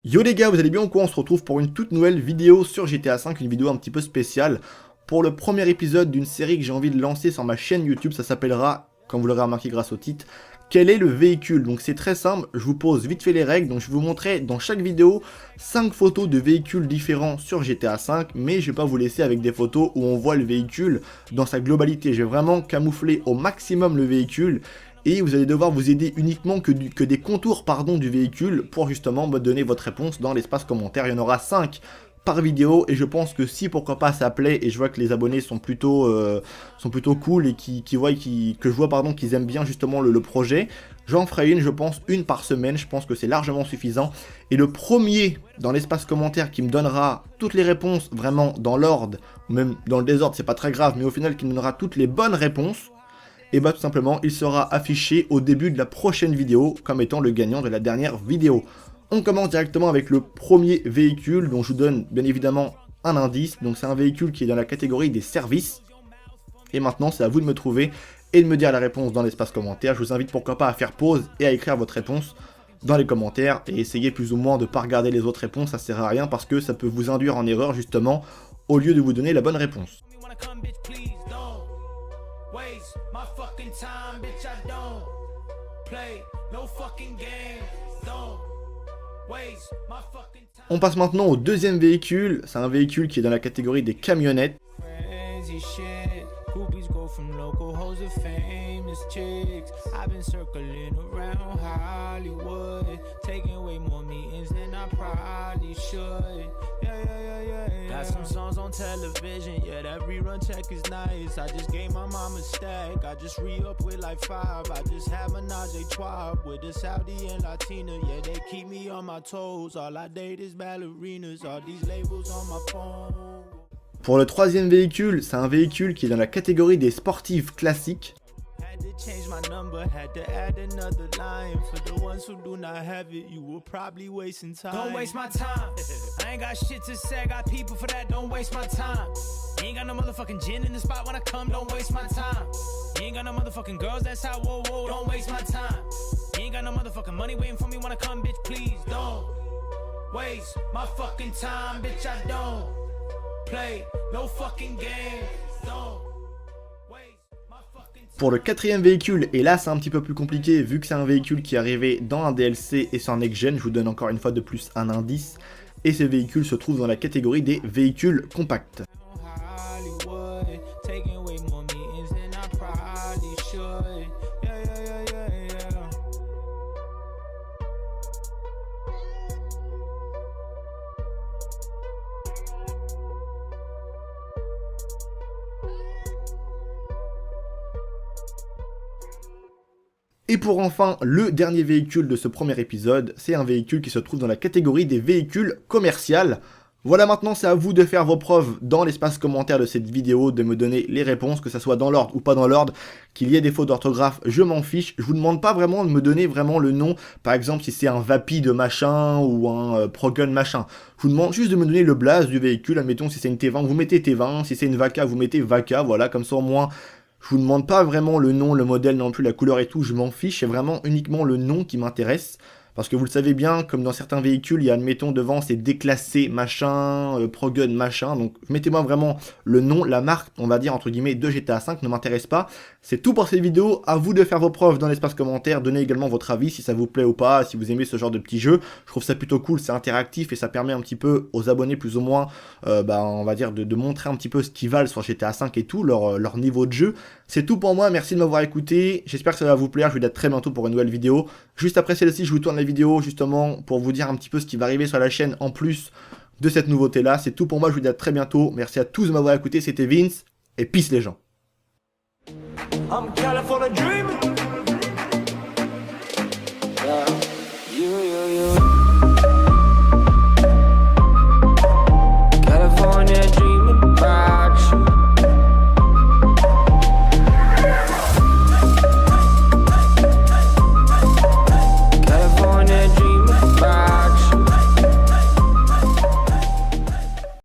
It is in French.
Yo les gars, vous allez bien ou quoi? On se retrouve pour une toute nouvelle vidéo sur GTA V, une vidéo un petit peu spéciale pour le premier épisode d'une série que j'ai envie de lancer sur ma chaîne YouTube. Ça s'appellera, comme vous l'aurez remarqué grâce au titre, quel est le véhicule? Donc c'est très simple, je vous pose vite fait les règles. Donc je vais vous montrer dans chaque vidéo 5 photos de véhicules différents sur GTA V, mais je vais pas vous laisser avec des photos où on voit le véhicule dans sa globalité. Je vais vraiment camoufler au maximum le véhicule. Et vous allez devoir vous aider uniquement que des contours du véhicule pour justement me donner votre réponse dans l'espace commentaire. Il y en aura 5 par vidéo et je pense que si pourquoi pas ça plaît et je vois que les abonnés sont plutôt cool et que je vois qu'ils aiment bien justement le projet, j'en ferai une, je pense une par semaine, je pense que c'est largement suffisant. Et le premier dans l'espace commentaire qui me donnera toutes les réponses vraiment dans l'ordre, ou même dans le désordre, c'est pas très grave, mais au final qui me donnera toutes les bonnes réponses, et bah tout simplement il sera affiché au début de la prochaine vidéo comme étant le gagnant de la dernière vidéo. On commence directement avec le premier véhicule dont je vous donne bien évidemment un indice. Donc c'est un véhicule qui est dans la catégorie des services. Et maintenant c'est à vous de me trouver et de me dire la réponse dans l'espace commentaire. Je vous invite pourquoi pas à faire pause et à écrire votre réponse dans les commentaires. Et essayez plus ou moins de ne pas regarder les autres réponses, ça sert à rien parce que ça peut vous induire en erreur justement au lieu de vous donner la bonne réponse. On passe maintenant au deuxième véhicule, c'est un véhicule qui est dans la catégorie des camionnettes. Pour le troisième véhicule, c'est un véhicule qui est dans la catégorie des sportifs classiques. Change my number, had to add another line for the ones who do not have it. You were probably wasting time. Don't waste my time. I ain't got shit to say. I got people for that. Don't waste my time. You ain't got no motherfucking gin in the spot when I come. Don't waste my time. You ain't got no motherfucking girls. That's how. Whoa, whoa. Don't waste my time. You ain't got no motherfucking money waiting for me when I come, bitch. Please don't waste my fucking time, bitch. I don't play no fucking game. Don't. Pour le quatrième véhicule, et là c'est un petit peu plus compliqué vu que c'est un véhicule qui est arrivé dans un DLC et c'est un next-gen, je vous donne encore une fois de plus un indice, et ce véhicule se trouve dans la catégorie des véhicules compacts. Et pour enfin, le dernier véhicule de ce premier épisode, c'est un véhicule qui se trouve dans la catégorie des véhicules commerciaux. Voilà, maintenant c'est à vous de faire vos preuves dans l'espace commentaire de cette vidéo, de me donner les réponses, que ça soit dans l'ordre ou pas dans l'ordre, qu'il y ait des fautes d'orthographe, je m'en fiche. Je vous demande pas vraiment de me donner vraiment le nom, par exemple si c'est un Vapi de machin ou un Progun machin. Je vous demande juste de me donner le blaze du véhicule, admettons si c'est une T20, vous mettez T20, si c'est une Vaca, vous mettez Vaca, voilà, comme ça au moins... Je vous demande pas vraiment le nom, le modèle non plus, la couleur et tout, je m'en fiche, c'est vraiment uniquement le nom qui m'intéresse. Parce que vous le savez bien, comme dans certains véhicules, il y a, admettons, devant, c'est déclassé, machin, Progun, machin. Donc, mettez-moi vraiment le nom, la marque, on va dire, entre guillemets, de GTA V, ne m'intéresse pas. C'est tout pour cette vidéo. À vous de faire vos preuves dans l'espace commentaire. Donnez également votre avis, si ça vous plaît ou pas, si vous aimez ce genre de petits jeux. Je trouve ça plutôt cool, c'est interactif et ça permet un petit peu aux abonnés, plus ou moins, on va dire, de montrer un petit peu ce qu'ils valent sur GTA V et tout, leur niveau de jeu. C'est tout pour moi, merci de m'avoir écouté. J'espère que ça va vous plaire. Je vous dis à très bientôt pour une nouvelle vidéo. Juste après celle-ci, je vous tourne la vidéo justement pour vous dire un petit peu ce qui va arriver sur la chaîne en plus de cette nouveauté là. C'est tout pour moi, je vous dis à très bientôt. Merci à tous de m'avoir écouté, c'était Vince et peace les gens. I'm